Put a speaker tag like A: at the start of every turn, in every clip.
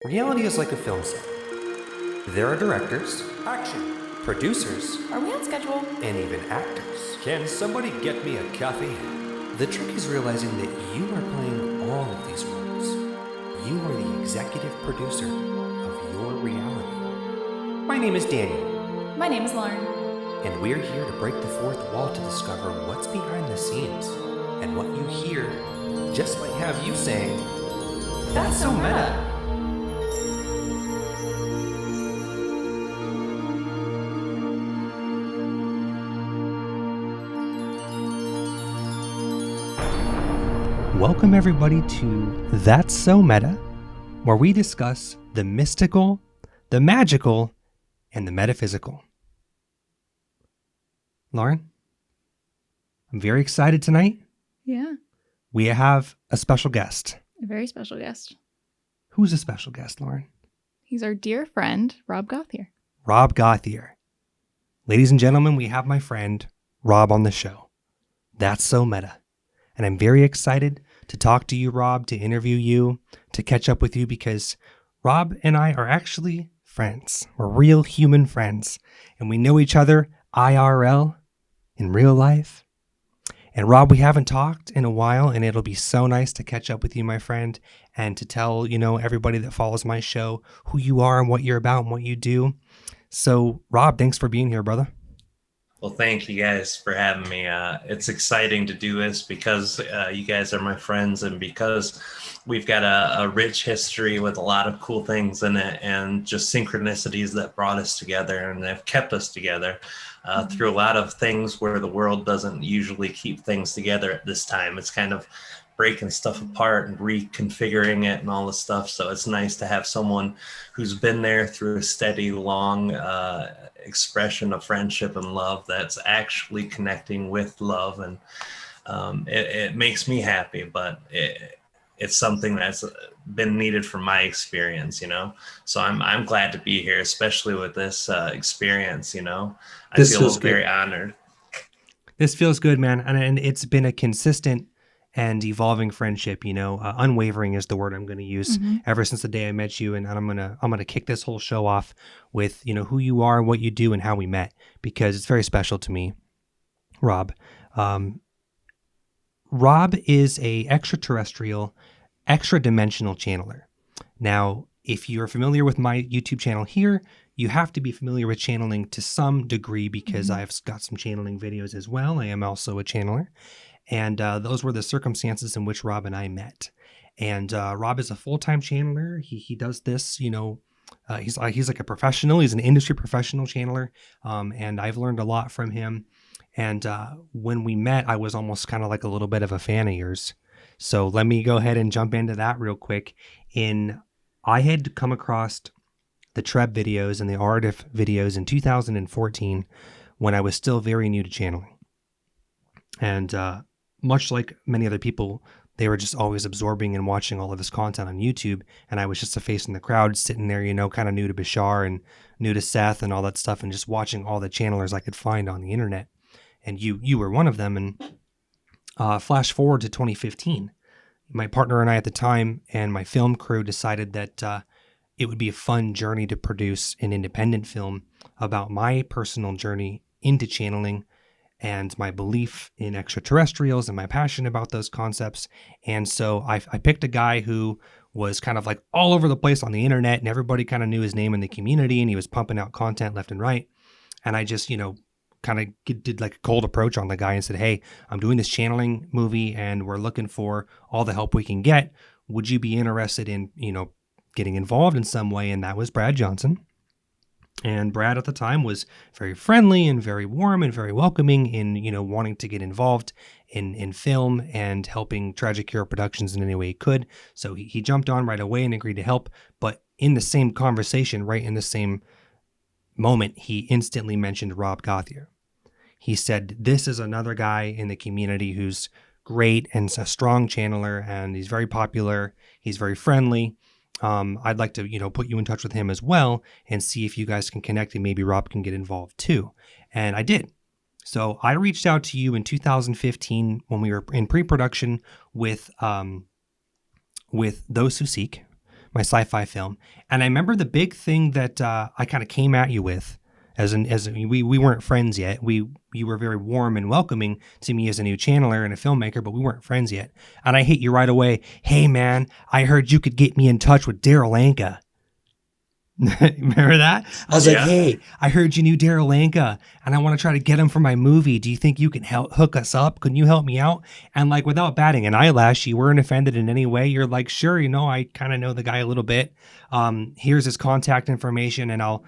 A: Reality is like a film set. There are directors,
B: Action!
A: producers,
C: Are we on schedule?
A: and even actors.
B: Can somebody get me a coffee?
A: The trick is realizing that you are playing all of these roles. You are the executive producer of your reality. My name is Daniel,
C: My name is Lauren.
A: and we're here to break the fourth wall to discover what's behind the scenes. And what you hear just might have you saying, "That's so meta." Welcome everybody to That's So Meta, where we discuss the mystical, the magical, and the metaphysical. Lauren, I'm very excited tonight.
C: Yeah,
A: We have a special guest.
C: a very special guest.
A: Who's a special guest, Lauren?
C: He's our dear friend, Rob Gauthier.
A: Rob Gauthier. Ladies and gentlemen, we have my friend Rob on the show. That's So Meta. And I'm very excited to talk to you, Rob, to interview you, to catch up with you, because Rob and I are actually friends. We're real human friends. And we know each other IRL, in real life. And Rob, we haven't talked in a while, and it'll be so nice to catch up with you, my friend, and to tell, everybody that follows my show who you are and what you're about and what you do. So, Rob, thanks for being here, brother.
D: Well, thank you guys for having me. It's exciting to do this because you guys are my friends and because we've got a rich history with a lot of cool things in it and just synchronicities that brought us together and have kept us together through a lot of things where the world doesn't usually keep things together at this time. It's kind of breaking stuff apart and reconfiguring it and all this stuff. So it's nice to have someone who's been there through a steady, long expression of friendship and love that's actually connecting with love. And it makes me happy, but it's something that's been needed from my experience, So I'm glad to be here, especially with this experience, I feel very honored.
A: This feels good, man. And it's been a consistent and evolving friendship, unwavering is the word I'm going to use ever since the day I met you. And I'm going to kick this whole show off with, who you are, what you do, and how we met, because it's very special to me. Rob. Rob is a extraterrestrial, extra-dimensional channeler. Now, if you're familiar with my YouTube channel here, you have to be familiar with channeling to some degree, because I've got some channeling videos as well. I am also a channeler. And those were the circumstances in which Rob and I met. And Rob is a full-time channeler. He does this, he's like a professional. He's an industry professional channeler. And I've learned a lot from him. And when we met, I was almost kind of like a little bit of a fan of yours. So let me go ahead and jump into that real quick. I had come across the Treb videos and the RDIF videos in 2014 when I was still very new to channeling. And much like many other people, they were just always absorbing and watching all of this content on YouTube. And I was just a face in the crowd sitting there, kind of new to Bashar and new to Seth and all that stuff, and just watching all the channelers I could find on the internet. And you were one of them. And flash forward to 2015, my partner and I at the time and my film crew decided that it would be a fun journey to produce an independent film about my personal journey into channeling and my belief in extraterrestrials and my passion about those concepts. And so I picked a guy who was kind of like all over the place on the internet, and everybody kind of knew his name in the community, and he was pumping out content left and right. And I just, kind of did like a cold approach on the guy and said, "Hey, I'm doing this channeling movie and we're looking for all the help we can get. Would you be interested in, getting involved in some way?" And that was Brad Johnson. And Brad at the time was very friendly and very warm and very welcoming in, wanting to get involved in film and helping Tragic Hero Productions in any way he could. So he jumped on right away and agreed to help. But in the same conversation, right in the same moment, he instantly mentioned Rob Gauthier. He said, "This is another guy in the community who's great and a strong channeler, and he's very popular. He's very friendly. I'd like to, put you in touch with him as well and see if you guys can connect and maybe Rob can get involved too." And I did. So I reached out to you in 2015 when we were in pre-production with Those Who Seek, my sci-fi film. And I remember the big thing that I kind of came at you with, we weren't friends yet. You were very warm and welcoming to me as a new channeler and a filmmaker, but we weren't friends yet. And I hit you right away. Hey man, I heard you could get me in touch with Daryl Anka. Remember that? I was like, hey, I heard you knew Daryl Anka and I want to try to get him for my movie. Do you think you can hook us up? Can you help me out? And like, without batting an eyelash, you weren't offended in any way. You're like, sure, I kind of know the guy a little bit. Here's his contact information and I'll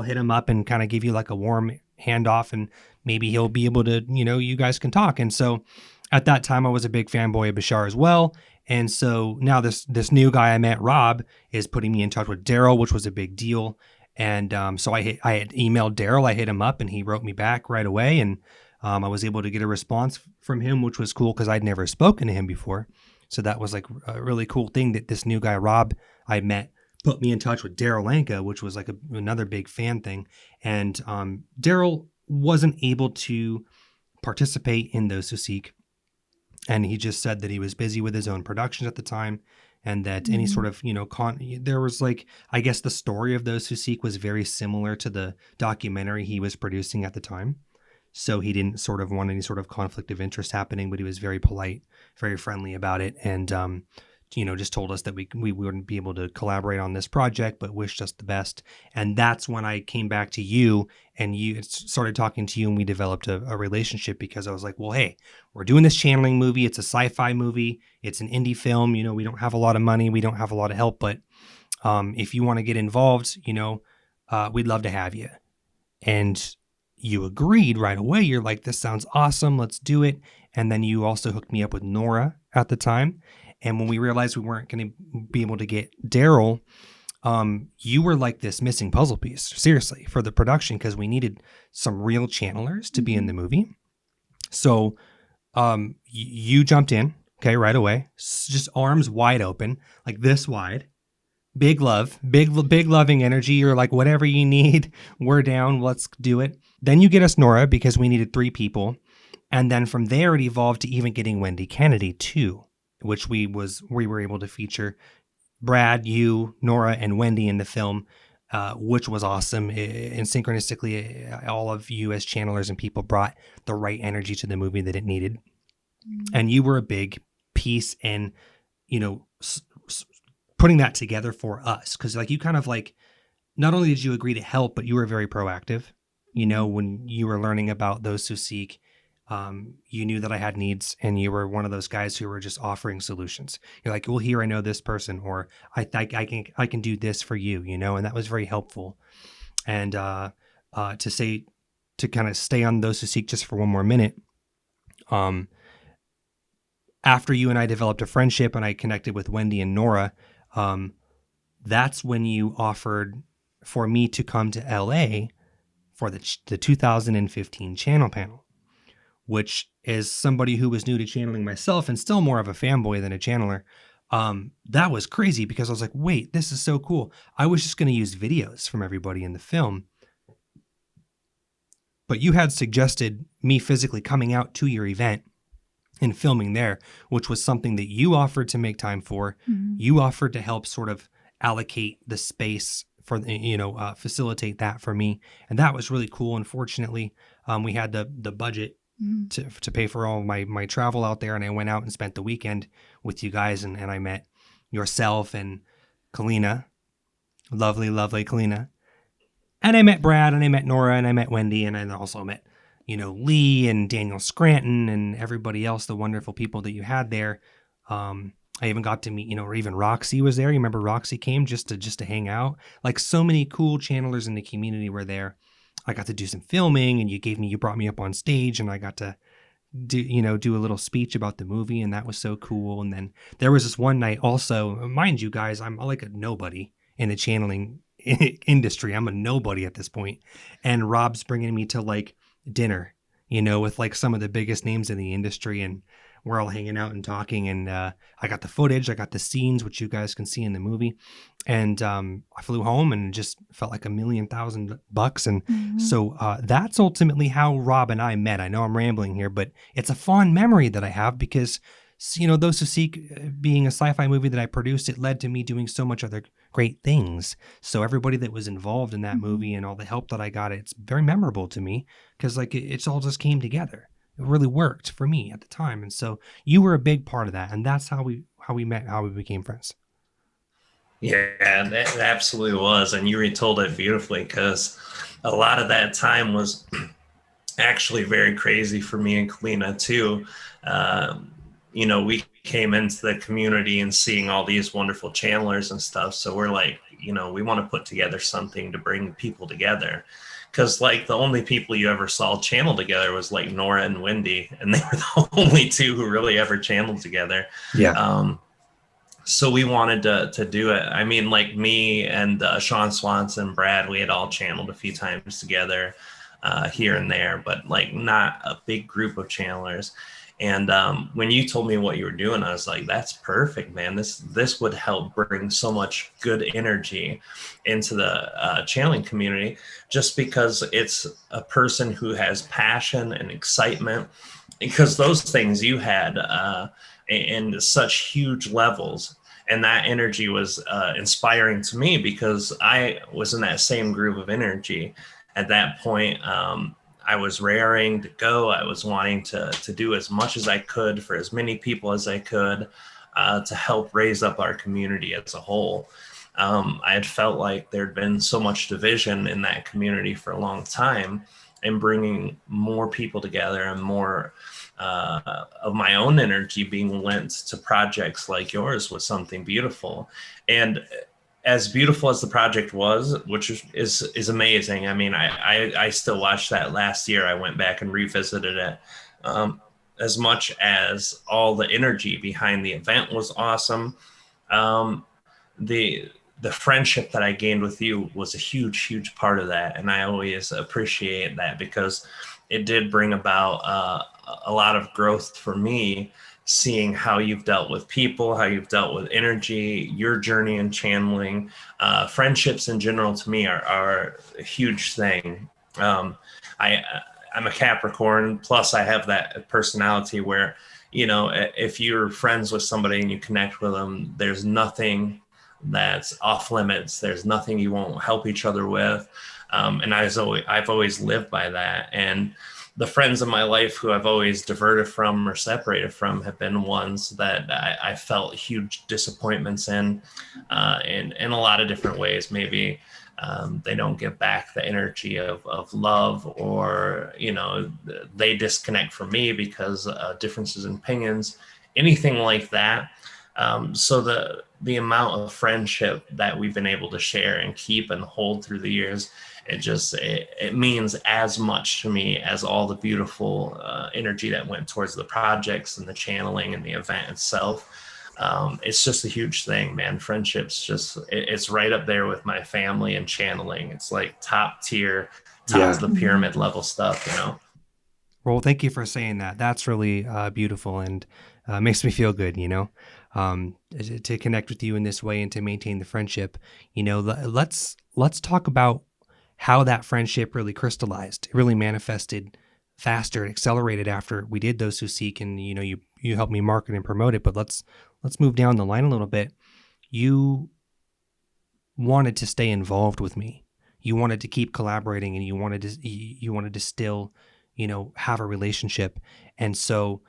A: hit him up and kind of give you like a warm handoff and maybe he'll be able to, you guys can talk. And so at that time I was a big fanboy of Bashar as well. And so now this new guy I met, Rob, is putting me in touch with Daryl, which was a big deal. And so I had emailed Daryl, I hit him up and he wrote me back right away. And I was able to get a response from him, which was cool because I'd never spoken to him before. So that was like a really cool thing that this new guy, Rob, I met, put me in touch with Daryl Anka, which was like another big fan thing. And Daryl wasn't able to participate in Those Who Seek. And he just said that he was busy with his own productions at the time and that any sort of, there was like, I guess the story of Those Who Seek was very similar to the documentary he was producing at the time. So he didn't sort of want any sort of conflict of interest happening, but he was very polite, very friendly about it. And, just told us that we wouldn't be able to collaborate on this project, but wished us the best. And that's when I came back to you and you started talking to you and we developed a relationship because I was like, well, hey, we're doing this channeling movie. It's a sci-fi movie. It's an indie film. We don't have a lot of money. We don't have a lot of help, but if you want to get involved, we'd love to have you. And you agreed right away. You're like, this sounds awesome. Let's do it. And then you also hooked me up with Nora at the time. And when we realized we weren't going to be able to get Daryl, you were like this missing puzzle piece, seriously, for the production because we needed some real channelers to be in the movie. So you jumped in, okay, right away, just arms wide open, like this wide. Big love, big loving energy. You're like, whatever you need, we're down, let's do it. Then you get us Nora because we needed 3 people. And then from there, it evolved to even getting Wendy Kennedy too, which we were able to feature Brad, you, Nora, and Wendy in the film, which was awesome. And synchronistically, all of you as channelers and people brought the right energy to the movie that it needed. And you were a big piece in, putting that together for us. Because like you kind of like, not only did you agree to help, but you were very proactive. When you were learning about Those Who Seek, you knew that I had needs and you were one of those guys who were just offering solutions. You're like, well, here, I know this person, or I can do this for you, and that was very helpful. And, to kind of stay on Those Who Seek just for one more minute. After you and I developed a friendship and I connected with Wendy and Nora, that's when you offered for me to come to LA for the 2015 channel panel. Which is somebody who was new to channeling myself and still more of a fanboy than a channeler. That was crazy because I was like, wait, this is so cool. I was just going to use videos from everybody in the film. But you had suggested me physically coming out to your event and filming there, which was something that you offered to make time for. Mm-hmm. You offered to help sort of allocate the space for, facilitate that for me. And that was really cool. Unfortunately, we had the budget to pay for all my travel out there. And I went out and spent the weekend with you guys and I met yourself and Kalina, lovely Kalina. And I met Brad and I met Nora and I met Wendy and I also met, Lee and Daniel Scranton and everybody else, the wonderful people that you had there. I even got to meet, or even Roxy was there. You remember Roxy came just to hang out. Like so many cool channelers in the community were there. I got to do some filming and you brought me up on stage and I got to do a little speech about the movie and that was so cool. And then there was this one night also, mind you guys, I'm like a nobody in the channeling industry. I'm a nobody at this point. And Rob's bringing me to like dinner, with like some of the biggest names in the industry and we're all hanging out and talking and I got the footage, I got the scenes, which you guys can see in the movie. And I flew home and just felt like $1,000,000. And so that's ultimately how Rob and I met. I know I'm rambling here, but it's a fond memory that I have because Those Who Seek being a sci-fi movie that I produced, it led to me doing so much other great things. So everybody that was involved in that movie and all the help that I got, it's very memorable to me because like it's all just came together. It really worked for me at the time. And so you were a big part of that. And that's how we met, how we became friends.
D: Yeah, that absolutely was. And you retold it beautifully because a lot of that time was actually very crazy for me and Kalina too. We came into the community and seeing all these wonderful channelers and stuff. So we're like, we want to put together something to bring people together. Because like the only people you ever saw channel together was like Nora and Wendy, and they were the only two who really ever channeled together.
A: Yeah.
D: So we wanted to do it. I mean, like me and Sean Swanson, Brad, we had all channeled a few times together here and there, but like not a big group of channelers. And when you told me what you were doing, I was like, that's perfect, man. This would help bring so much good energy into the channeling community, just because it's a person who has passion and excitement, because those things you had in such huge levels. And that energy was inspiring to me because I was in that same groove of energy. At that point, I was raring to go. I was wanting to do as much as I could for as many people as I could to help raise up our community as a whole. I had felt like there'd been so much division in that community for a long time, and bringing more people together and more of my own energy being lent to projects like yours was something beautiful. And as beautiful as the project was, which is amazing. I mean, I still watched that last year. I went back and revisited it. As much as all the energy behind the event was awesome, the friendship that I gained with you was a huge part of that. And I always appreciate that because it did bring about a lot of growth for me, seeing how you've dealt with people, how you've dealt with energy, your journey in channeling. Friendships in general to me are a huge thing. I'm a Capricorn, plus I have that personality where, if you're friends with somebody and you connect with them, there's nothing that's off limits. There's nothing you won't help each other with. And I've always lived by that. And the friends in my life who I've always diverted from or separated from have been ones that I felt huge disappointments in a lot of different ways. Maybe they don't give back the energy of love, or, they disconnect from me because differences in opinions, anything like that. So the amount of friendship that we've been able to share and keep and hold through the years, it means as much to me as all the beautiful energy that went towards the projects and the channeling and the event itself. It's just a huge thing, man. Friendships it's right up there with my family and channeling. It's like top tier, of the pyramid level stuff,
A: Well, thank you for saying that. That's really beautiful and makes me feel good, to connect with you in this way and to maintain the friendship. Let's talk about how that friendship really crystallized. It really manifested faster and accelerated after we did Those Who Seek, and you helped me market and promote it. But let's move down the line a little bit. You wanted to stay involved with me. You wanted to keep collaborating, and you wanted to still, have a relationship. And so,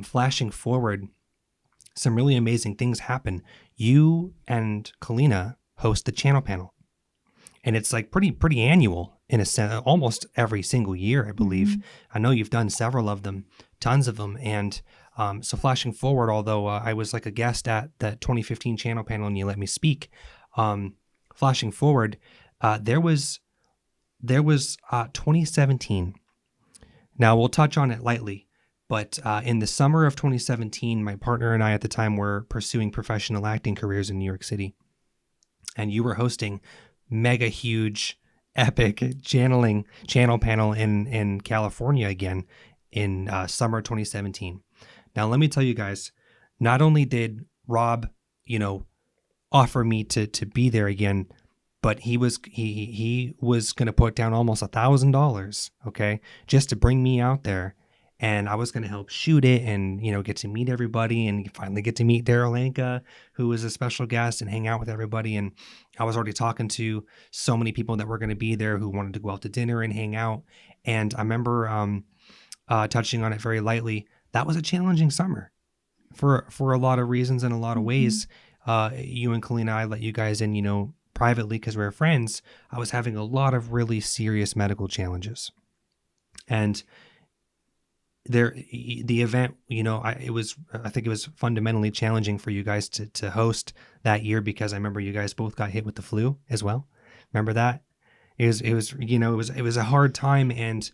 A: flashing forward, some really amazing things happen. You and Kalina host the channel panel. And it's like pretty annual in a sense, almost every single year, I believe. I know you've done several of them, tons of them. And so flashing forward, although I was like a guest at that 2015 channel panel and you let me speak, flashing forward, there was 2017. Now we'll touch on it lightly, but in the summer of 2017, my partner and I at the time were pursuing professional acting careers in New York City. And you were hosting mega huge epic channel panel in California again in summer 2017. Now let me tell you guys, not only did Rob, offer me to be there again, but he was going to put down almost $1,000, okay, just to bring me out there and I was going to help shoot it and, get to meet everybody and finally get to meet Daryl Anka, who was a special guest, and hang out with everybody. And I was already talking to so many people that were going to be there who wanted to go out to dinner and hang out. And I remember touching on it very lightly. That was a challenging summer for a lot of reasons and a lot of ways. You and Kalina, I let you guys in, privately because we were friends. I was having a lot of really serious medical challenges. And the event, I think it was fundamentally challenging for you guys to host that year, because I remember you guys both got hit with the flu as well. Remember that? It was a hard time, and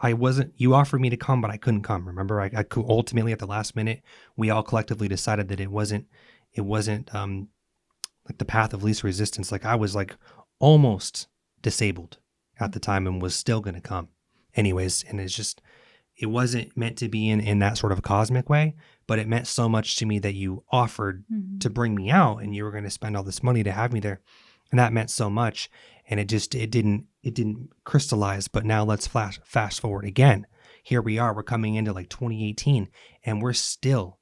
A: I wasn't, you offered me to come, but I couldn't come. Remember, I could, ultimately at the last minute, we all collectively decided that it wasn't like the path of least resistance. Like I was like almost disabled at the time and was still going to come anyways. And it wasn't meant to be in that sort of a cosmic way, but it meant so much to me that you offered to bring me out, and you were going to spend all this money to have me there. And that meant so much. And it didn't crystallize. But now let's fast forward again. Here we are, we're coming into like 2018, and we're still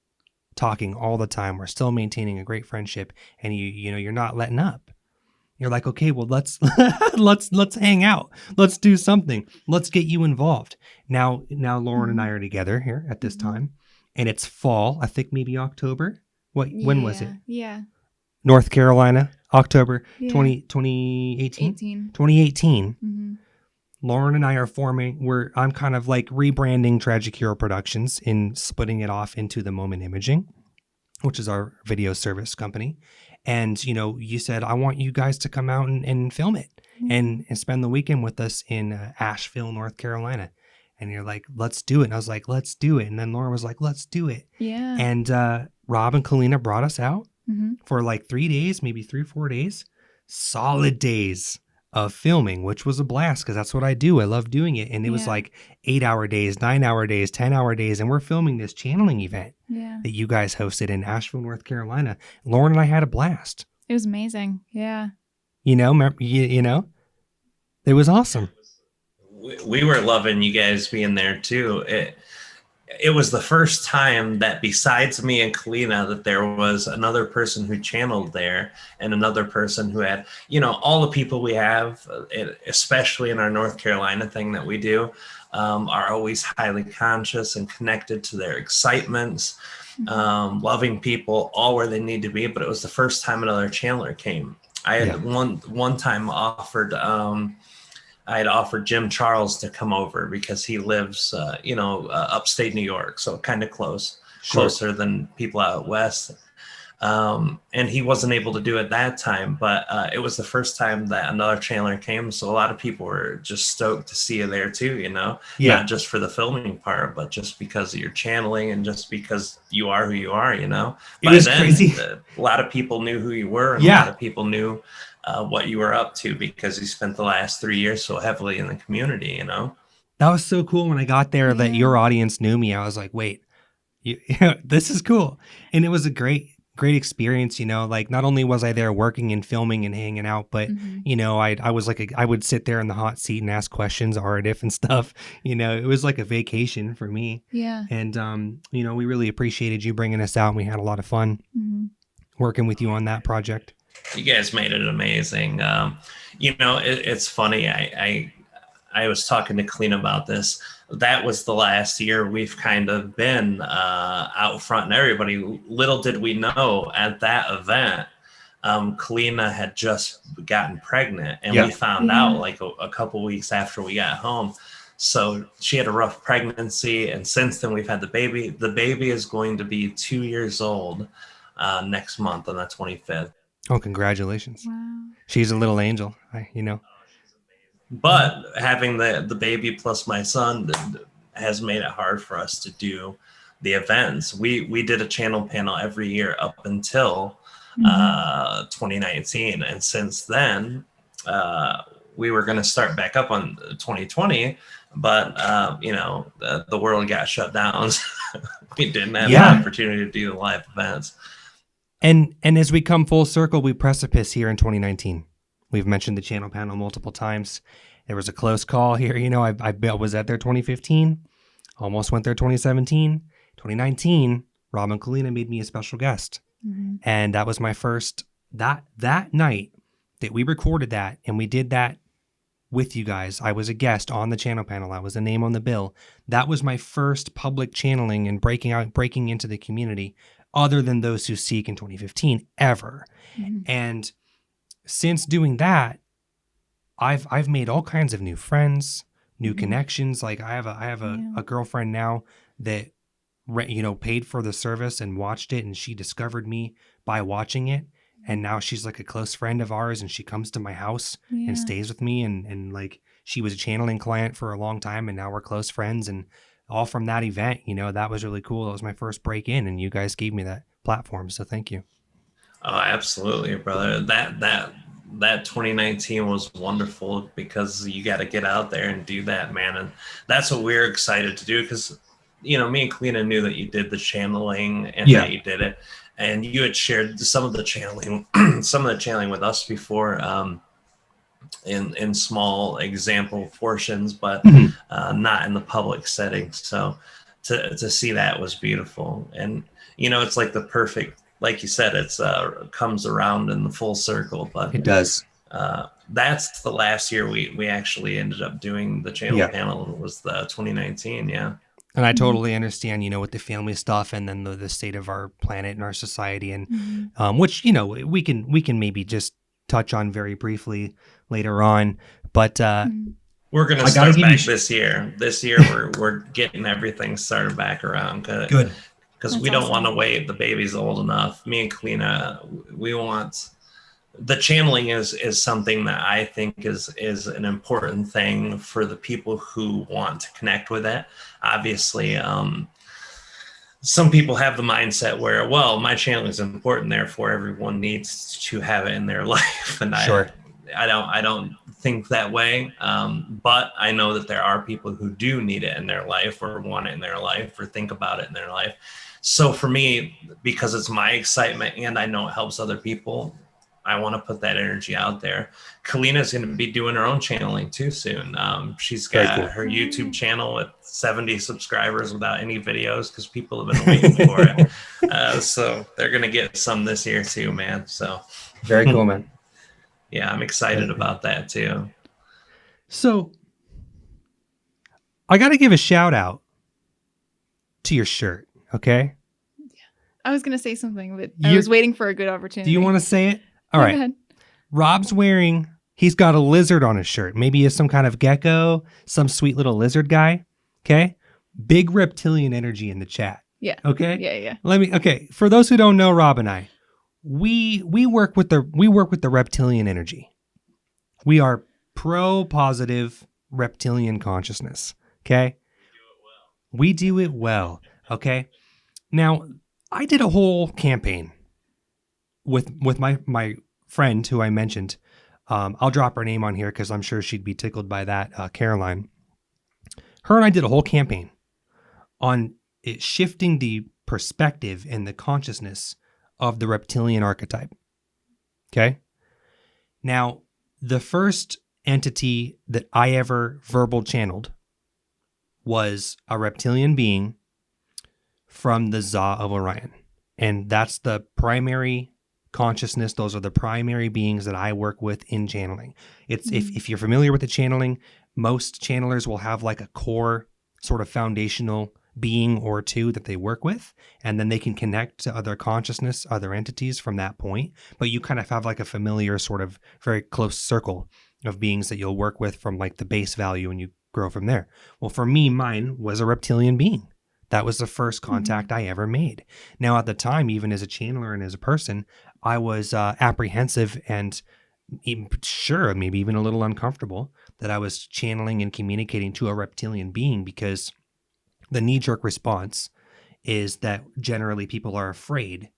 A: talking all the time. We're still maintaining a great friendship, and you're not letting up. You're like, okay, well, let's hang out. Let's do something. Let's get you involved. Now Lauren and I are together here at this time, and it's fall. I think maybe October. When was it?
C: Yeah.
A: North Carolina, October
C: Yeah.
A: 2018. 2018. Lauren and I are I'm kind of like rebranding Tragic Hero Productions and splitting it off into the Moment Imaging, which is our video service company. And, you said, I want you guys to come out and film it and spend the weekend with us in Asheville, North Carolina. And you're like, let's do it. And I was like, let's do it. And then Lauren was like, let's do it.
C: Yeah.
A: And Rob and Kalina brought us out for like 3 days, maybe 3-4 days, solid days of filming, which was a blast because that's what I do. I love doing it. And it was like 8-hour days, 9-hour days, 10-hour days. And we're filming this channeling event that you guys hosted in Asheville, North Carolina. Lauren and I had a blast.
C: It was amazing. Yeah.
A: It was awesome.
D: We were loving you guys being there too. It was the first time that besides me and Kalina that there was another person who channeled there, and another person who had, all the people we have, especially in our North Carolina thing that we do, are always highly conscious and connected to their excitements, loving people all where they need to be. But it was the first time another channeler came. I had one time I had offered Jim Charles to come over because he lives, upstate New York, so kind of closer than people out west. And he wasn't able to do it that time, but it was the first time that another channeler came. So a lot of people were just stoked to see you there too, not just for the filming part, but just because of your channeling and just because you are who you are,
A: It
D: By
A: was
D: then,
A: crazy.
D: A lot of people knew who you were, and a lot of people knew what you were up to because you spent the last 3 years so heavily in the community,
A: That was so cool when I got there that your audience knew me. I was like, wait, this is cool. And it was a great experience, like not only was I there working and filming and hanging out, but, I was like, I would sit there in the hot seat and ask questions, if and stuff, it was like a vacation for me.
C: Yeah.
A: And, we really appreciated you bringing us out, and we had a lot of fun working with you on that project.
D: You guys made it amazing. It's funny. I was talking to Kalina about this. That was the last year we've kind of been out front, and everybody, little did we know at that event, Kalina had just gotten pregnant, and we found out like a couple weeks after we got home. So she had a rough pregnancy, and since then we've had the baby. The baby is going to be 2 years old next month on the 25th.
A: Oh, congratulations.
C: Wow.
A: She's a little angel,
D: But having the baby plus my son has made it hard for us to do the events. We did a channel panel every year up until 2019. And since then, we were going to start back up on 2020, but, the world got shut down. So we didn't have the opportunity to do the live events.
A: And as we come full circle, we precipice here in 2019. We've mentioned the channel panel multiple times, There was a close call here. I was at there 2015, almost went there 2017, 2019. Rob and Kalina made me a special guest.
C: Mhm.
A: And that was my first, that night that we recorded that and we did that with you guys. I was a guest on the channel panel. I was a name on the bill. That was my first public channeling and breaking into the community other than those who seek in 2015 ever.
C: Mhm.
A: And since doing that, I've made all kinds of new friends, new
C: Mhm.
A: connections. Like I have
C: Yeah.
A: a girlfriend now that paid for the service and watched it, and she discovered me by watching it. And now she's like a close friend of ours, and she comes to my house
C: Yeah.
A: and stays with me. And like she was a channeling client for a long time, and now we're close friends. And all from that event, that was really cool. That was my first break in, and you guys gave me that platform. So thank you.
D: Oh, absolutely, brother. That 2019 was wonderful because you got to get out there and do that, man. And that's what we're excited to do because, me and Kalina knew that you did the channeling and
A: Yeah.
D: that you did it. And you had shared some of the channeling, with us before in small example portions, but not in the public setting. So to see that was beautiful. And, it's like the perfect, like you said, it's comes around in the full circle, but
A: It does.
D: that's the last year we actually ended up doing the channel
A: Yeah.
D: panel. It was the 2019. Yeah.
A: And I
C: Mhm.
A: totally understand, with the family stuff and then the state of our planet and our society, and
C: Mhm.
A: which we can maybe just touch on very briefly later on. But
C: Mhm.
D: We're gonna
A: I gotta
D: start
A: give you
D: back this year. This year we're getting everything started back around.
A: good.
D: Because
C: That's
D: we don't
C: awesome.
D: want to wait. The baby's old enough. Me and Kalina, we want the channeling is something that I think is an important thing for the people who want to connect with it. Obviously, some people have the mindset where, well, my channeling is important, therefore everyone needs to have it in their life, and
A: Sure.
D: I don't think that way. But I know that there are people who do need it in their life, or want it in their life, or think about it in their life. So for me, because it's my excitement and I know it helps other people, I want to put that energy out there. Kalina's going to be doing her own channeling too soon. She's
A: Very
D: got
A: cool.
D: her YouTube channel with 70 subscribers without any videos because people have been waiting for it. So they're going to get some this year too, man. So
A: Very cool, man.
D: yeah, I'm excited about that too.
A: So I got to give a shout out to your shirt. Okay.
C: I was gonna say something, but I
A: You-
C: was waiting for a good opportunity.
A: Do you want to say it? All
C: No,
A: right.
C: go ahead.
A: Rob's he's got a lizard on his shirt. Maybe he's some kind of gecko, some sweet little lizard guy. Okay. Big reptilian energy in the chat.
C: Yeah.
A: Okay.
C: Yeah.
A: Okay. For those who don't know Rob and I, we work with the reptilian energy. We are pro-positive reptilian consciousness. Okay. We do it well. Okay. Now, I did a whole campaign with my friend who I mentioned. I'll drop her name on here because I'm sure she'd be tickled by that, Caroline. Her and I did a whole campaign on it shifting the perspective and the consciousness of the reptilian archetype. Okay? Now, the first entity that I ever verbal channeled was a reptilian being from the Za of Orion. And that's the primary consciousness. Those are the primary beings that I work with in channeling. It's if you're familiar with the channeling, most channelers will have like a core sort of foundational being or two that they work with, and then they can connect to other consciousness, other entities from that point. But you kind of have like a familiar sort of very close circle of beings that you'll work with from like the base value, and you grow from there. Well, for me, mine was a reptilian being. That was the first contact I ever made. Now, at the time, even as a channeler and as a person, I was apprehensive and sure, maybe even a little uncomfortable that I was channeling and communicating to a reptilian being, because the knee-jerk response is that generally people are afraid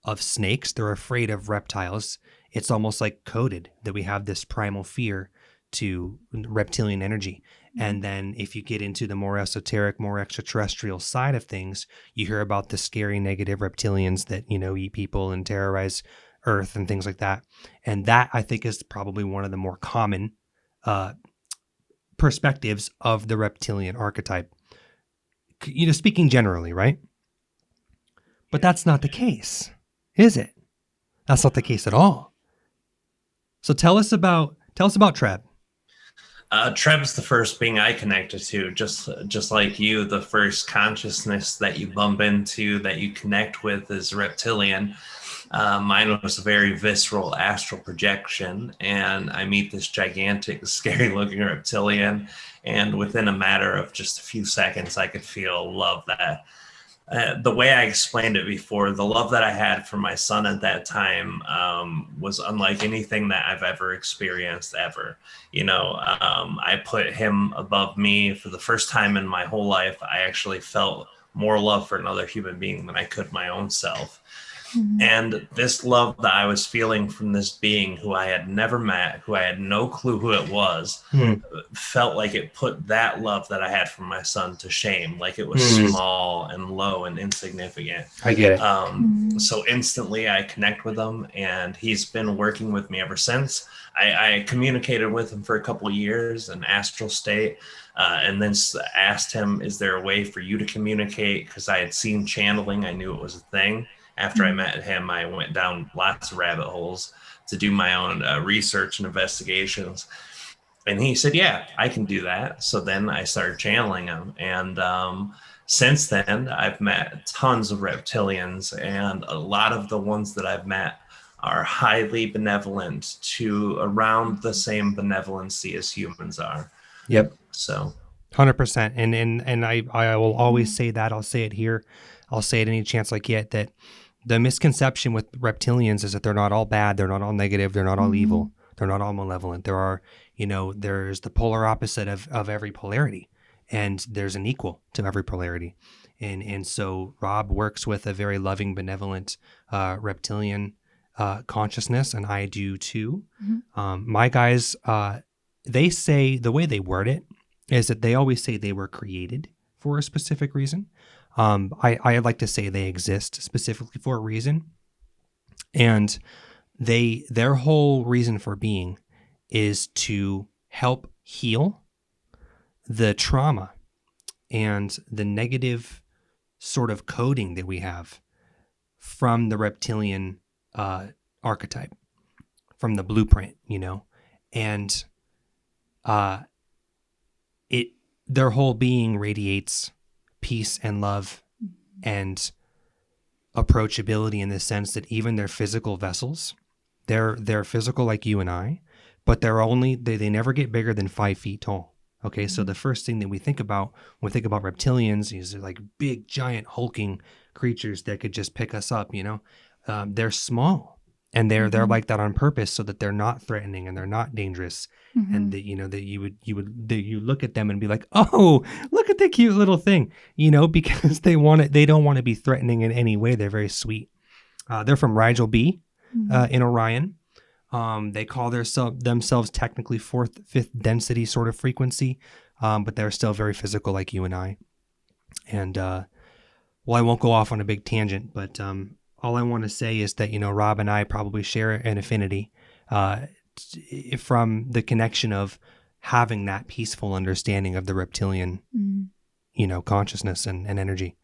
A: of snakes. They're afraid of reptiles. It's almost like coded that we have this primal fear to reptilian energy. And then if you get into the more esoteric, more extraterrestrial side of things, you hear about the scary negative reptilians that, eat people and terrorize Earth and things like that. And that, I think, is probably one of the more common perspectives of the reptilian archetype. Speaking generally, right? But that's not the case, is it? That's not the case at all. So tell us about Treb.
D: Treb's the first being I connected to, just like you. The first consciousness that you bump into, that you connect with, is reptilian. Mine was a very visceral astral projection, and I meet this gigantic, scary-looking reptilian, and within a matter of just a few seconds, I could feel love that. The way I explained it before, the love that I had for my son at that time was unlike anything that I've ever experienced ever. I put him above me for the first time in my whole life. I actually felt more love for another human being than I could my own self. Mm-hmm. And this love that I was feeling from this being who I had never met, who I had no clue who it was, felt like it put that love that I had from my son to shame, like it was small and low and insignificant.
A: I get it.
D: So instantly I connect with him, and he's been working with me ever since. I communicated with him for a couple of years in astral state, and then asked him, is there a way for you to communicate? Because I had seen channeling. I knew it was a thing. After I met him, I went down lots of rabbit holes to do my own research and investigations. And he said, yeah, I can do that. So then I started channeling him. And since then, I've met tons of reptilians. And a lot of the ones that I've met are highly benevolent, to around the same benevolency as humans are.
A: Yep.
D: So
A: 100%. And I will always say that. I'll say it here. I'll say it any chance I get, that the misconception with reptilians is that they're not all bad, they're not all negative, they're not all evil, they're not all malevolent. There are, there's the polar opposite of every polarity, and there's an equal to every polarity. And so Rob works with a very loving, benevolent reptilian consciousness, and I do too. My guys, they say, the way they word it is that they always say they were created for a specific reason. I like to say they exist specifically for a reason, and their whole reason for being is to help heal the trauma and the negative sort of coding that we have from the reptilian archetype, from the blueprint, and their whole being radiates peace and love and approachability, in the sense that even their physical vessels, they're physical like you and I, but they never get bigger than 5 feet tall. Okay, so the first thing that we think about when we think about reptilians is like big, giant, hulking creatures that could just pick us up. They're small, and they're like that on purpose, so that they're not threatening and they're not dangerous. And that you look at them and be like, oh, look at the cute little thing, because they don't want to be threatening in any way. They're very sweet. They're from Rigel B in Orion. They call themselves technically 4th, 5th density sort of frequency, but they're still very physical like you and I. And I won't go off on a big tangent, but all I want to say is that Rob and I probably share an affinity from the connection of having that peaceful understanding of the reptilian, consciousness and energy,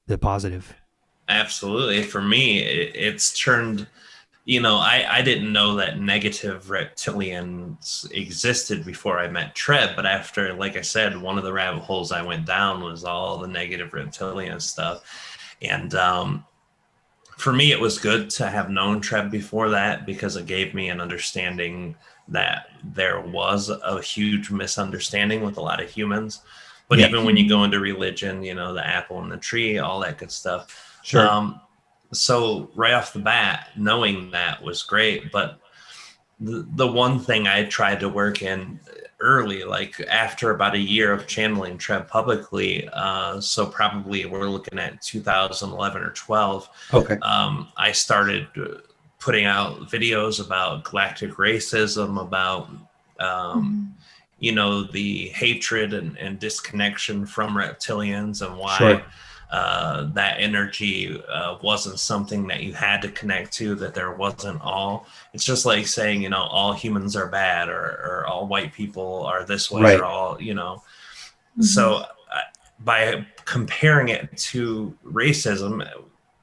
A: the positive.
D: Absolutely. For me, it's turned, I didn't know that negative reptilians existed before I met Treb, but after, like I said, one of the rabbit holes I went down was all the negative reptilian stuff. And for me, it was good to have known Treb before that, because it gave me an understanding that there was a huge misunderstanding with a lot of humans. But even when you go into religion, the apple and the tree, all that good stuff.
A: Sure.
D: So right off the bat, knowing that was great. But the one thing I tried to work in early, like after about a year of channeling Treb publicly, so probably we're looking at 2011 or 12.
A: Okay.
D: I started putting out videos about galactic racism, about the hatred and disconnection from reptilians, and why that energy wasn't something that you had to connect to, that there wasn't all. It's just like saying, you know, all humans are bad, or all white people are this way,
A: Right.
D: or all, you know.
C: Mhm.
D: So by comparing it to racism,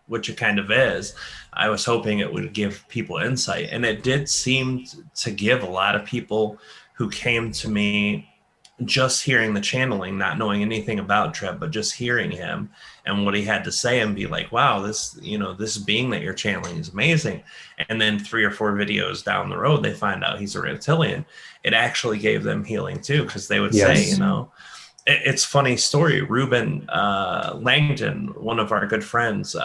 D: which it kind of is, I was hoping it would give people insight. And it did seem to give a lot of people who came to me just hearing the channeling, not knowing anything about Treb, but just hearing him and what he had to say, and be like, wow, this, you know, this being that you're channeling is amazing. And then 3 or 4 videos down the road, they find out he's a reptilian. It actually gave them healing too, because they would say,
A: Yes.
D: you know, it's funny story. Ruben Langdon, one of our good friends,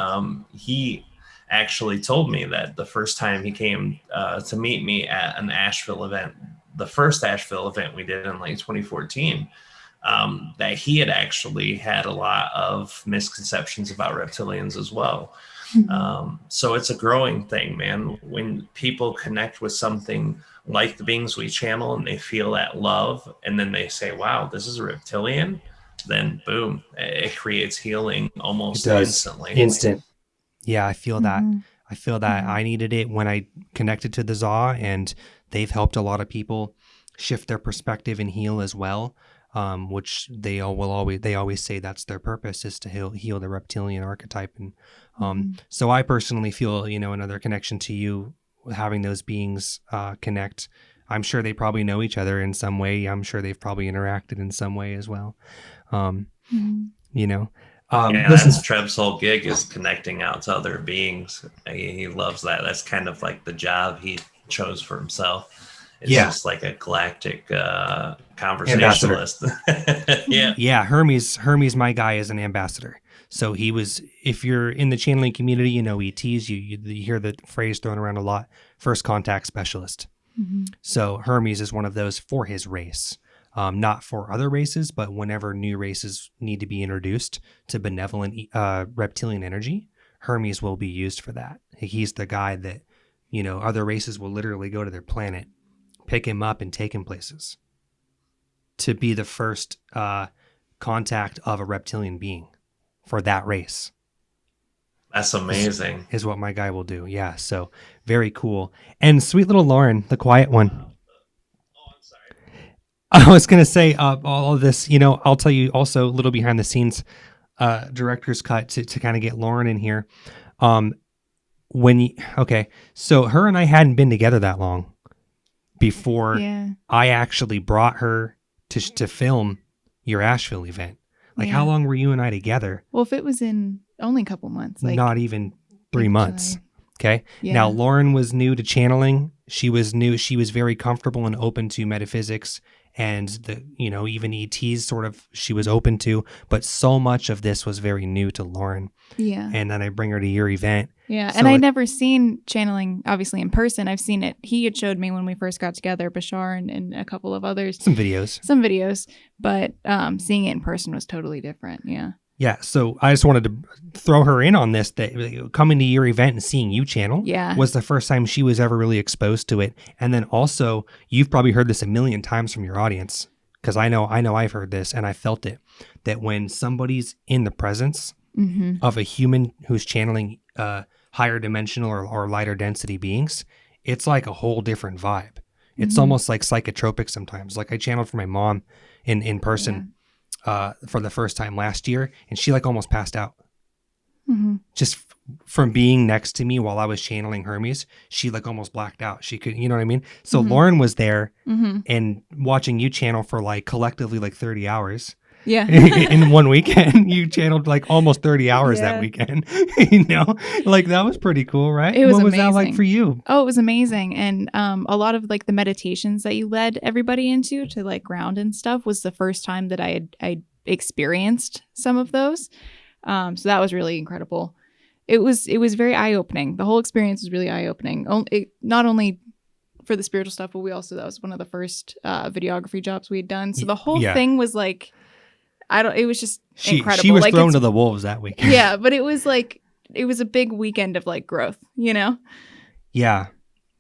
D: he actually told me that the first time he came to meet me at an Asheville event, the first Asheville event we did in like 2014, that he had actually had a lot of misconceptions about reptilians as well. So it's a growing thing, man. When people connect with something like the beings we channel and they feel that love, and then they say, wow, this is a reptilian, then boom, it creates healing
A: It
D: almost
A: does.
D: instantly.
A: Instant. Yeah, I feel that.
C: Mhm.
A: I feel that
C: Mhm.
A: I needed it when I connected to the ZA, and they've helped a lot of people shift their perspective and heal as well. Which they always say that's their purpose, is to heal the reptilian archetype. And so I personally feel, you know, another connection to you, having those beings connect. I'm sure they probably know each other in some way. I'm sure they've probably interacted in some way as well.
C: Mhm.
A: You know,
D: Yeah,
A: listen.
D: that's Treb's whole gig, is connecting out to other beings. He loves that. That's kind of like the job he chose for himself. It's
A: Yeah.
D: just like a galactic
A: Ambassador.
D: conversationalist. Yeah.
A: Yeah, Hermes, my guy, is an ambassador. So he was. If you're in the channeling community, you know ETs. You hear the phrase thrown around a lot: first contact specialist.
C: Mhm.
A: So Hermes is one of those for his race, not for other races, but whenever new races need to be introduced to benevolent reptilian energy, Hermes will be used for that. He's the guy that, you know, other races will literally go to their planet, pick him up, and take him places to be the first contact of a reptilian being for that race.
D: That's amazing.
A: Is what my guy will do. Yeah, so very cool. And sweet little Lauren, the quiet one. I was going to say all of this, you know, I'll tell you also a little behind the scenes director's cut to kind of get Lauren in here. Okay, so her and I hadn't been together that long before
C: Yeah.
A: I actually brought her to film your Asheville event. Like,
C: Yeah.
A: how long were you and I together?
C: Well, if it was in only a couple months, like
A: Not even 3
C: like
A: months.
C: July.
A: Okay.
C: Yeah.
A: Now, Lauren was new to channeling. She was new. She was very comfortable and open to metaphysics and the, you know, even ETs sort of, she was open to, but so much of this was very new to Lauren.
C: Yeah.
A: And then I bring her to your event.
C: Yeah.
A: So
C: And I'd
A: it-
C: never seen channeling, obviously, in person. I've seen it. He had showed me when we first got together, Bashar and a couple of others,
A: Some videos.
C: but seeing it in person was totally different. Yeah.
A: Yeah. So I just wanted to throw her in on this, that coming to your event and seeing you channel
C: Yeah.
A: was the first time she was ever really exposed to it. And then also, you've probably heard this a million times from your audience, because I know I've heard this and I felt it, that when somebody's in the presence
C: Mm-hmm.
A: of a human who's channeling higher dimensional or lighter density beings, it's like a whole different vibe. It's
C: Mhm.
A: almost like psychotropic sometimes. Like I channeled for my mom in person for the first time last year, and she like almost passed out.
C: Mm-hmm.
A: Just from being next to me while I was channeling Hermes, she like almost blacked out. She could, you know what I mean? So
C: Mhm.
A: Lauren was there
C: Mm-hmm.
A: and watching you channel for like collectively like 30 hours.
C: Yeah.
A: In one weekend. You channeled like almost 30 hours that
C: Yeah.
A: weekend. You know, like that was pretty cool, right?
C: It was
A: What was that like
C: amazing.
A: for you?
C: Oh, it was amazing. And a lot of like the meditations that you led everybody into to like ground and stuff was the first time that I experienced some of those. So that was really incredible. It was very eye-opening. The whole experience was really eye-opening. Not only for the spiritual stuff, but that was one of the first videography jobs we had done. So the whole
A: Yeah.
C: thing was like, it was just incredible.
A: She was
C: like,
A: thrown
C: it's-
A: to the wolves that weekend.
C: yeah, but it was a big weekend of like growth, you know?
A: Yeah.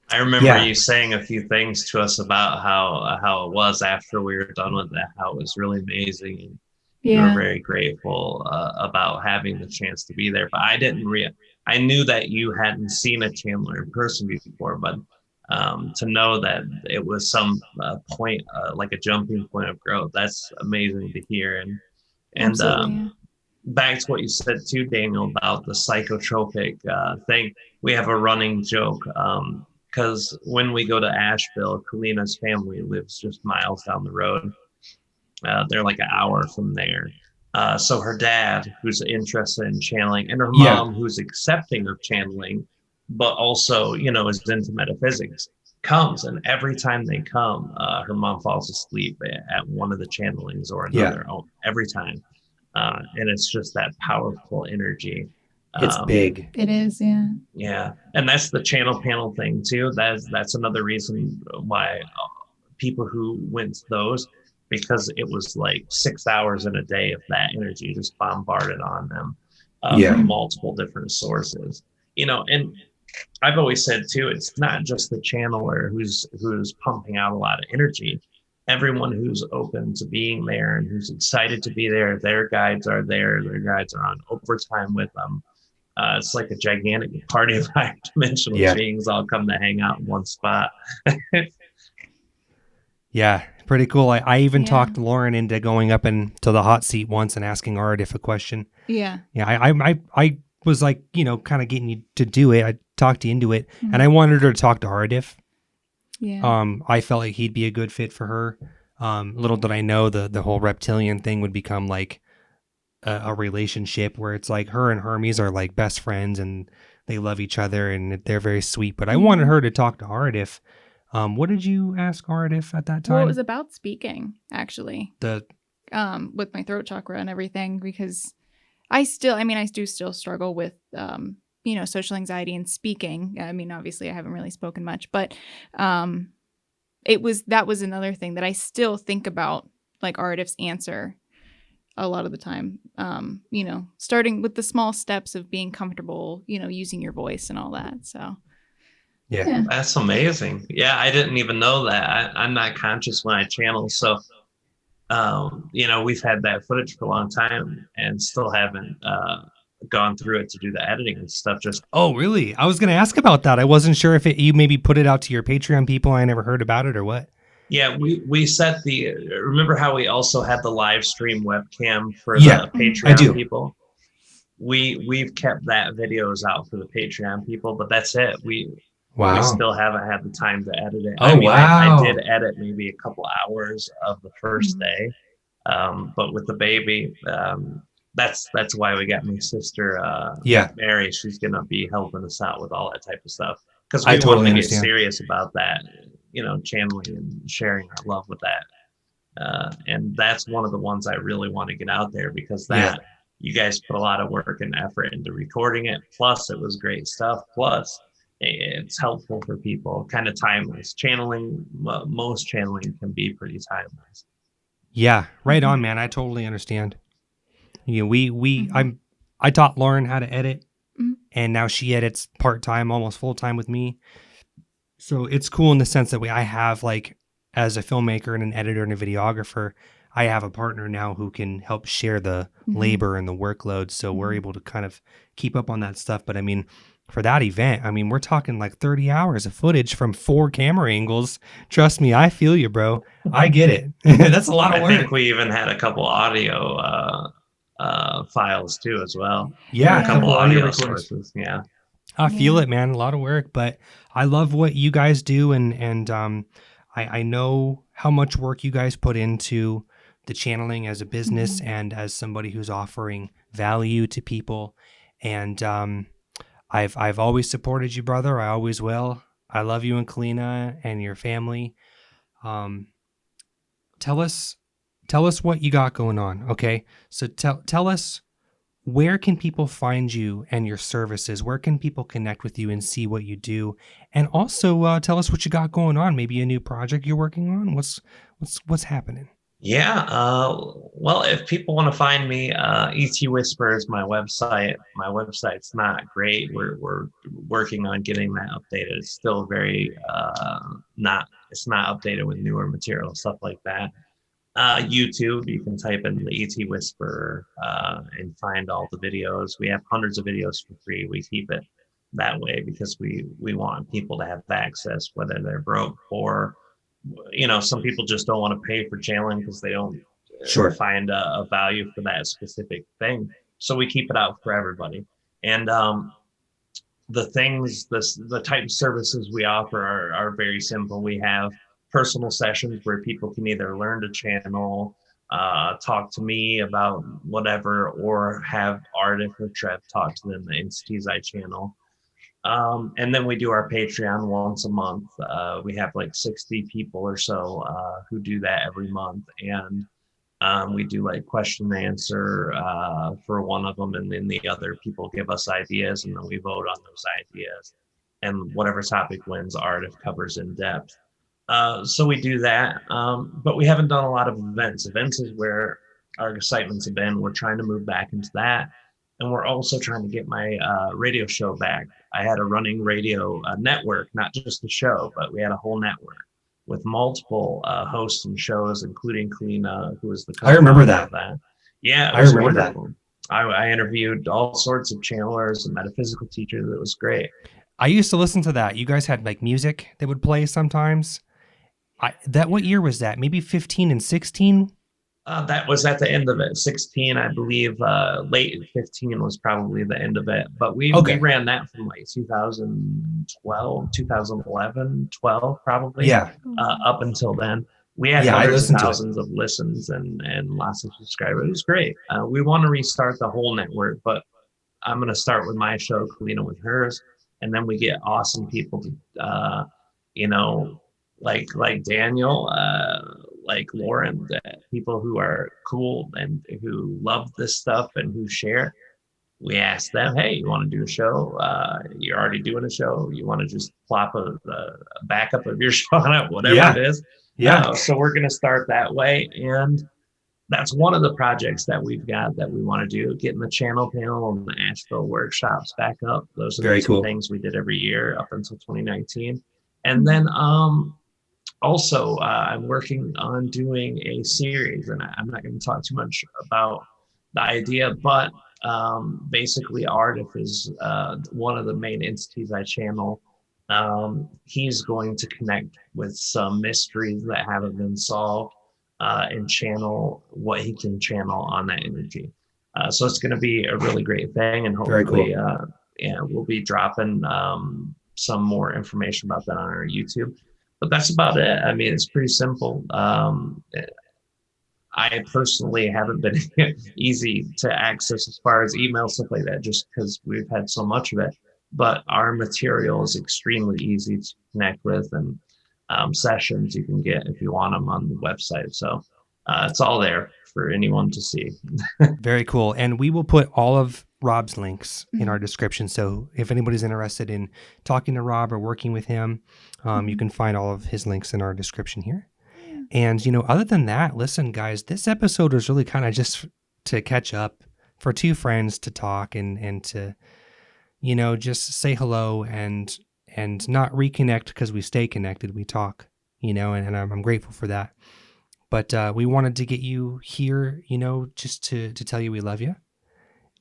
D: I remember
A: Yeah.
D: you saying a few things to us about how it was after we were done with that, how it was really amazing. you were
C: Yeah.
D: very grateful about having the chance to be there. But I didn't I knew that you hadn't seen a Chandler in person before, but to know that it was some point, like a jumping point of growth, that's amazing to hear. And
C: Absolutely. Yeah.
D: back to what you said too, Daniel, about the psychotropic thing. We have a running joke because when we go to Asheville, Kalina's family lives just miles down the road. They're like an hour from there. So her dad, who's interested in channeling, and her
A: Yeah.
D: mom, who's accepting of channeling, but also, you know, is into metaphysics, comes. And every time they come, her mom falls asleep at one of the channelings or another, every time. And it's just that powerful energy.
A: It's big.
C: It is. Yeah.
D: Yeah, and that's the channel panel thing too. That's another reason why people who went to those, because it was like 6 hours in a day of that energy just bombarded on them from multiple different sources. You know, and I've always said too, it's not just the channeler who's pumping out a lot of energy. Everyone who's open to being there and who's excited to be there, their guides are there. Their guides are on overtime with them. It's like a gigantic party of higher dimensional beings all come to hang out in one spot.
A: Yeah, pretty cool. I even talked Lauren into going up into the hot seat once and asking Art if a question.
C: Yeah.
A: Yeah, I was like, you know, kind of getting you to do it. I talked you into it, and I wanted her to talk to Ardif.
C: Yeah.
A: I felt like he'd be a good fit for her. Little did I know the whole reptilian thing would become like a relationship where it's like her and Hermes are like best friends and they love each other and they're very sweet. But I wanted her to talk to Ardif. What did you ask Ardif at that time?
C: Well, it was about speaking, actually.
A: The
C: with my throat chakra and everything, because I do still struggle with you know, social anxiety and speaking. I mean, obviously I haven't really spoken much, but that was another thing that I still think about, like Ardif's answer a lot of the time. You know, starting with the small steps of being comfortable, you know, using your voice and all that. So
A: yeah.
D: That's amazing. Yeah, I didn't even know that. I'm not conscious when I channel. So, you know, we've had that footage for a long time and still haven't gone through it to do the editing and stuff. Just
A: Oh, really? I was going to ask about that. I wasn't sure if you maybe put it out to your Patreon people. I never heard about it or what.
D: yeah, we set remember how we also had the live stream webcam for the Patreon people? We've kept that videos out for the Patreon people, but that's it. We still haven't had the time to edit it. I did edit maybe a couple hours of the first day, but with the baby, that's why we got my sister Mary. She's gonna be helping us out with all that type of stuff, because we want to get serious about that, you know, channeling and sharing our love with that. And that's one of the ones I really want to get out there, because you guys put a lot of work and effort into recording it. Plus, it was great stuff. Plus, it's helpful for people, kind of timeless. Channeling, most channeling can be pretty timeless.
A: Yeah, right on, man. I totally understand. You know, I taught Lauren how to edit, and now she edits part-time, almost full-time with me. So it's cool in the sense that I have, like, as a filmmaker and an editor and a videographer, I have a partner now who can help share the labor and the workload. So we're able to kind of keep up on that stuff. But I mean, for that event, I mean, we're talking like 30 hours of footage from 4 camera angles. Trust me, I feel you, bro. I get it. That's a lot of work.
D: I think we even had a couple audio files too as well.
A: Yeah,
D: a couple audio sources. Yeah.
A: I feel it, man. A lot of work, but I love what you guys do, and I know how much work you guys put into the channeling as a business and as somebody who's offering value to people. And I've always supported you, brother. I always will. I love you and Kalina and your family. Tell us what you got going on. Okay, so tell us, where can people find you and your services? Where can people connect with you and see what you do? And also tell us what you got going on. Maybe a new project you're working on. What's happening?
D: Yeah. Well, if people want to find me, ET Whisper is my website. My website's not great. We're working on getting that updated. It's still very it's not updated with newer material, stuff like that. YouTube, you can type in the ET Whisperer and find all the videos. We have hundreds of videos for free. We keep it that way because we want people to have access, whether they're broke or, some people just don't want to pay for channeling because they don't
A: Sure.
D: find a value for that specific thing. So we keep it out for everybody. And the type of services we offer are very simple. We have personal sessions where people can either learn to channel, talk to me about whatever, or have Artif or Trev talk to them, the entities I channel. And then we do our Patreon once a month. We have like 60 people or so who do that every month. And we do like question and answer for one of them, and then the other people give us ideas, and then we vote on those ideas. And whatever topic wins, Artif covers in depth. So we do that, but we haven't done a lot of events. Events is where our excitement's been. We're trying to move back into that, and we're also trying to get my radio show back. I had a running radio network, not just a show, but we had a whole network with multiple hosts and shows, including Kalina, who was the
A: I remember that.
D: of that. Yeah,
A: I remember that.
D: I interviewed all sorts of channelers and metaphysical teachers. It was great.
A: I used to listen to that. You guys had like music that would play sometimes. What year was that? Maybe 15 and 16?
D: That was at the end of it. 16, I believe, late 15 was probably the end of it. But we ran that from like 2012, 2011, 12, probably.
A: Yeah.
D: Up until then. We had hundreds of thousands of listens and lots of subscribers. It was great. We want to restart the whole network, but I'm going to start with my show, Kalina with hers. And then we get awesome people to, like Daniel, like Lauren, people who are cool and who love this stuff and who share. We ask them, hey, you want to do a show? You're already doing a show. You want to just plop a backup of your show on it, whatever it is.
A: Yeah.
D: So we're going to start that way. And that's one of the projects that we've got that we want to do, getting the channel panel and the Asheville workshops back up. Those are the things we did every year up until 2019. And then also, I'm working on doing a series, and I'm not going to talk too much about the idea, but basically Artif is one of the main entities I channel. He's going to connect with some mysteries that haven't been solved and channel what he can channel on that energy. So it's going to be a really great thing, and hopefully we'll be dropping some more information about that on our YouTube. But that's about it. I mean, it's pretty simple. I personally haven't been easy to access as far as email, stuff like that, just because we've had so much of it. But our material is extremely easy to connect with, and sessions you can get if you want them on the website. So it's all there for anyone to see.
A: Very cool. And we will put all of Rob's links in our description. So if anybody's interested in talking to Rob or working with him, you can find all of his links in our description here. And, other than that, listen, guys, this episode was really kind of just to catch up, for two friends to talk and to, just say hello and not reconnect, because we stay connected. We talk, and I'm grateful for that. But we wanted to get you here, just to tell you we love you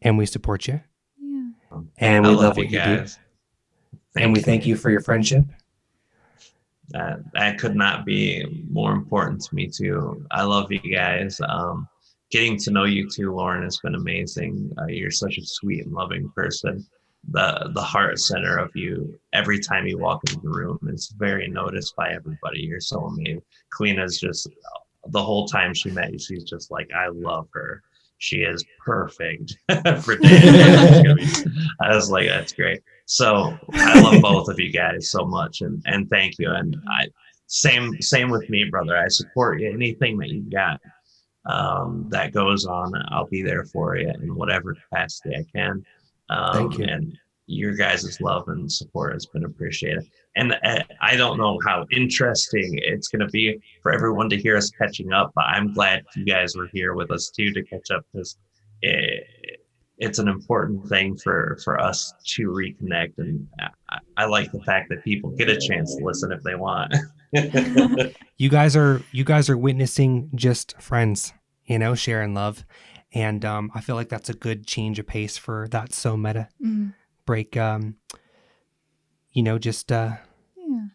A: and we support you.
C: Yeah.
A: And we love what you
D: guys.
A: Do. And we thank you for your friendship.
D: That could not be more important to me too. I love you guys. Getting to know you too, Lauren, has been amazing. You're such a sweet and loving person. The heart center of you, every time you walk into the room, is very noticed by everybody. You're so amazing. Kalina's just, the whole time she met you, she's just like, I love her. She is perfect for dating. I was like, that's great. So I love both of you guys so much, and thank you. And same with me, brother. I support you. Anything that you've got that goes on, I'll be there for you in whatever capacity I can.
A: Thank you.
D: And your guys' love and support has been appreciated. And I don't know how interesting it's going to be for everyone to hear us catching up, but I'm glad you guys were here with us too to catch up, because it's an important thing for us to reconnect. And I like the fact that people get a chance to listen if they want.
A: You guys are witnessing just friends, sharing love. And I feel like that's a good change of pace for that so meta break. Just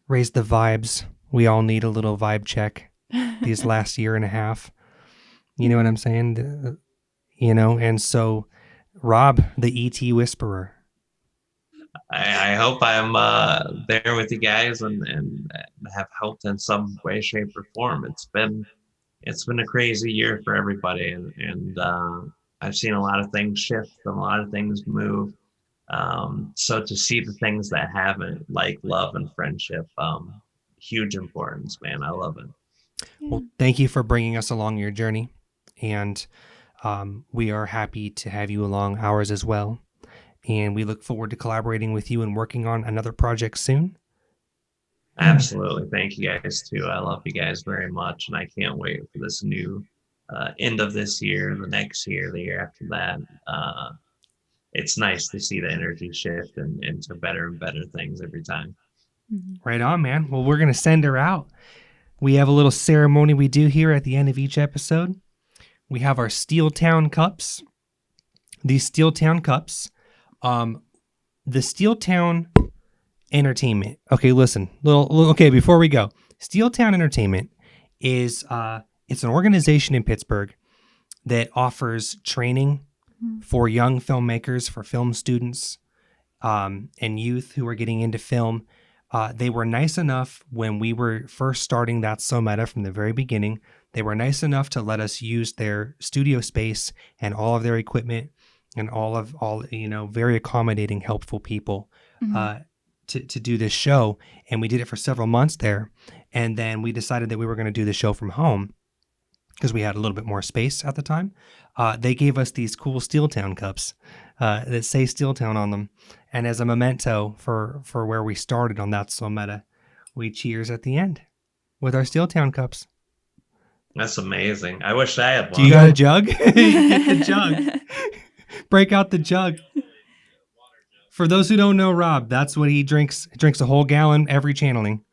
A: raise the vibes. We all need a little vibe check these last year and a half. You know what I'm saying? And so Rob, the ET whisperer.
D: I hope I'm there with you guys and have helped in some way, shape, or form. It's been a crazy year for everybody, and I've seen a lot of things shift and a lot of things move. So to see the things that haven't, like love and friendship, huge importance, man. I love it.
A: Well, thank you for bringing us along your journey, and we are happy to have you along ours as well. And we look forward to collaborating with you and working on another project soon.
D: Absolutely. Thank you guys too. I love you guys very much. And I can't wait for this new end of this year, the next year, the year after that. It's nice to see the energy shift into better and better things every time.
A: Right on, man. Well, we're going to send her out. We have a little ceremony we do here at the end of each episode. We have our Steel Town cups. These Steel Town cups, the Steel Town Entertainment. Okay, listen. Okay, before we go, Steel Town Entertainment is it's an organization in Pittsburgh that offers training for young filmmakers, for film students, and youth who are getting into film. They were nice enough when we were first starting That's So Meta from the very beginning. They were nice enough to let us use their studio space and all of their equipment and all very accommodating, helpful people to do this show. And we did it for several months there. And then we decided that we were going to do the show from home because we had a little bit more space at the time. They gave us these cool Steel Town cups that say Steel Town on them. And as a memento for where we started on That's So Meta, we cheers at the end with our Steel Town cups.
D: That's amazing. I wish I had one.
A: Do you got a jug? Get the jug. Break out the jug. For those who don't know Rob, that's what he drinks. He drinks a whole gallon every channeling.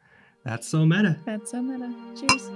A: That's so meta.
C: That's so meta. Cheers.